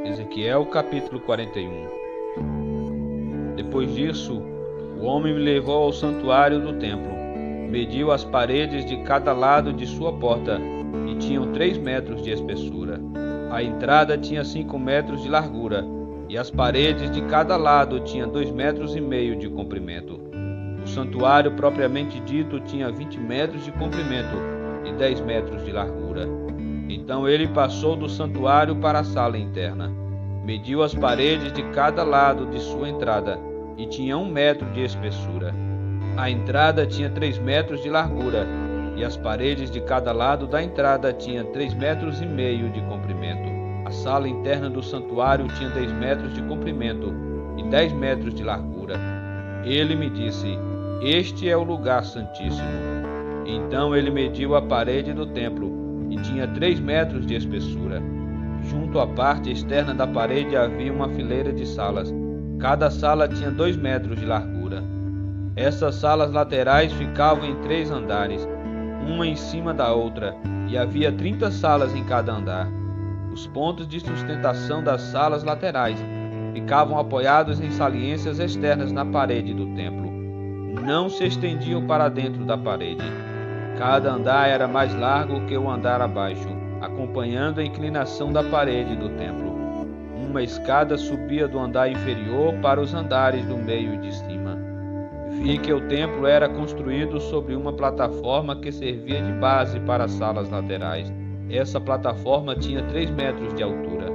Ezequiel capítulo 41. Depois disso, o homem me levou ao santuário do templo, mediu as paredes de cada lado de sua porta, e tinham 3 metros de espessura. A entrada tinha 5 metros de largura, e as paredes de cada lado tinham 2,5 metros de comprimento. O santuário propriamente dito tinha 20 metros de comprimento e 10 metros de largura. Então ele passou do santuário para a sala interna, mediu as paredes de cada lado de sua entrada, e tinha 1 metro de espessura. A entrada tinha 3 metros de largura, e as paredes de cada lado da entrada tinham 3,5 metros de comprimento. A sala interna do santuário tinha 10 metros de comprimento e 10 metros de largura. Ele me disse: "Este é o lugar santíssimo." Então ele mediu a parede do templo, e tinha 3 metros de espessura. Junto à parte externa da parede havia uma fileira de salas. Cada sala tinha 2 metros de largura. Essas salas laterais ficavam em 3 andares, uma em cima da outra, e havia 30 salas em cada andar. Os pontos de sustentação das salas laterais ficavam apoiados em saliências externas na parede do templo. Não se estendiam para dentro da parede. Cada andar era mais largo que o andar abaixo, acompanhando a inclinação da parede do templo. Uma escada subia do andar inferior para os andares do meio e de cima. Vi que o templo era construído sobre uma plataforma que servia de base para as salas laterais. Essa plataforma tinha 3 metros de altura.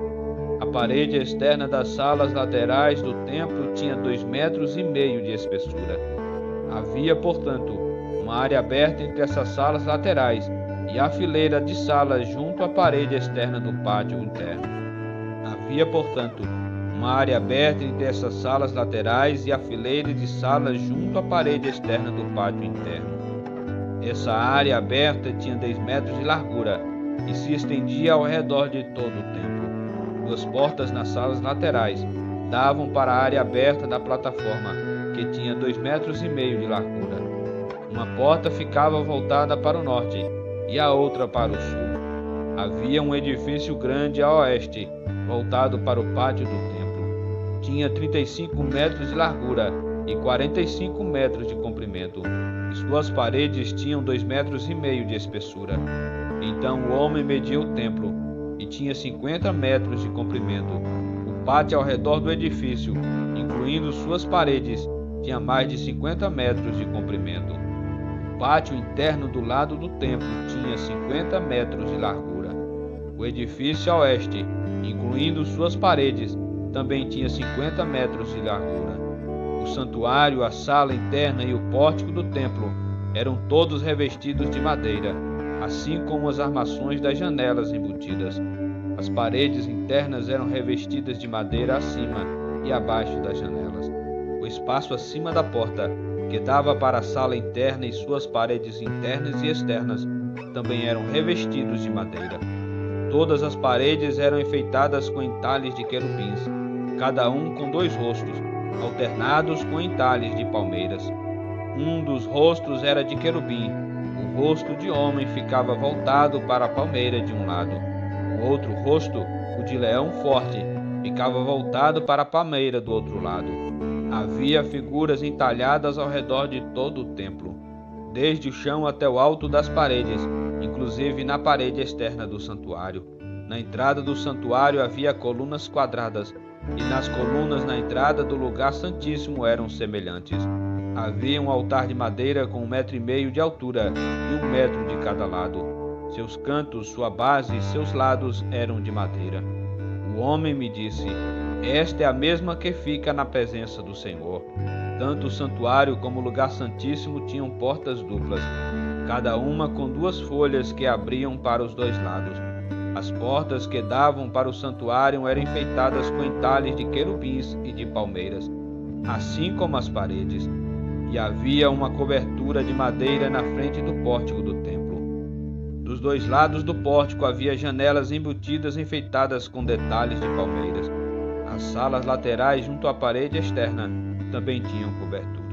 A parede externa das salas laterais do templo tinha 2,5 metros de espessura. Havia, portanto, uma área aberta entre essas salas laterais e a fileira de salas junto à parede externa do pátio interno. Havia, portanto, uma área aberta entre essas salas laterais e a fileira de salas junto à parede externa do pátio interno. Essa área aberta tinha 10 metros de largura e se estendia ao redor de todo o templo. 2 portas nas salas laterais davam para a área aberta da plataforma, que tinha 2,5 metros de largura. Uma porta ficava voltada para o norte e a outra para o sul. Havia um edifício grande a oeste, voltado para o pátio do templo. Tinha 35 metros de largura e 45 metros de comprimento, e suas paredes tinham 2,5 metros de espessura. Então o homem mediu o templo, e tinha 50 metros de comprimento. O pátio ao redor do edifício, incluindo suas paredes, tinha mais de 50 metros de comprimento. O pátio interno do lado do templo tinha 50 metros de largura. O edifício a oeste, incluindo suas paredes, também tinha 50 metros de largura. O santuário, a sala interna e o pórtico do templo eram todos revestidos de madeira, assim como as armações das janelas embutidas. As paredes internas eram revestidas de madeira acima e abaixo das janelas. O espaço acima da porta, que dava para a sala interna, e suas paredes internas e externas também eram revestidos de madeira. Todas as paredes eram enfeitadas com entalhes de querubins, cada um com 2 rostos, alternados com entalhes de palmeiras. Um dos rostos era de querubim. O rosto de homem ficava voltado para a palmeira de um lado. O outro rosto, o de leão forte, ficava voltado para a palmeira do outro lado. Havia figuras entalhadas ao redor de todo o templo, desde o chão até o alto das paredes, inclusive na parede externa do santuário. Na entrada do santuário havia colunas quadradas, e nas colunas na entrada do lugar santíssimo eram semelhantes. Havia um altar de madeira com 1,5 metro de altura e 1 metro de cada lado. Seus cantos, sua base e seus lados eram de madeira. O homem me disse: "Esta é a mesma que fica na presença do Senhor." Tanto o santuário como o lugar santíssimo tinham portas duplas, cada uma com 2 folhas que abriam para os 2 lados. As portas que davam para o santuário eram enfeitadas com entalhes de querubins e de palmeiras, assim como as paredes. E havia uma cobertura de madeira na frente do pórtico do templo. Dos 2 lados do pórtico havia janelas embutidas enfeitadas com detalhes de palmeiras. As salas laterais junto à parede externa também tinham cobertura.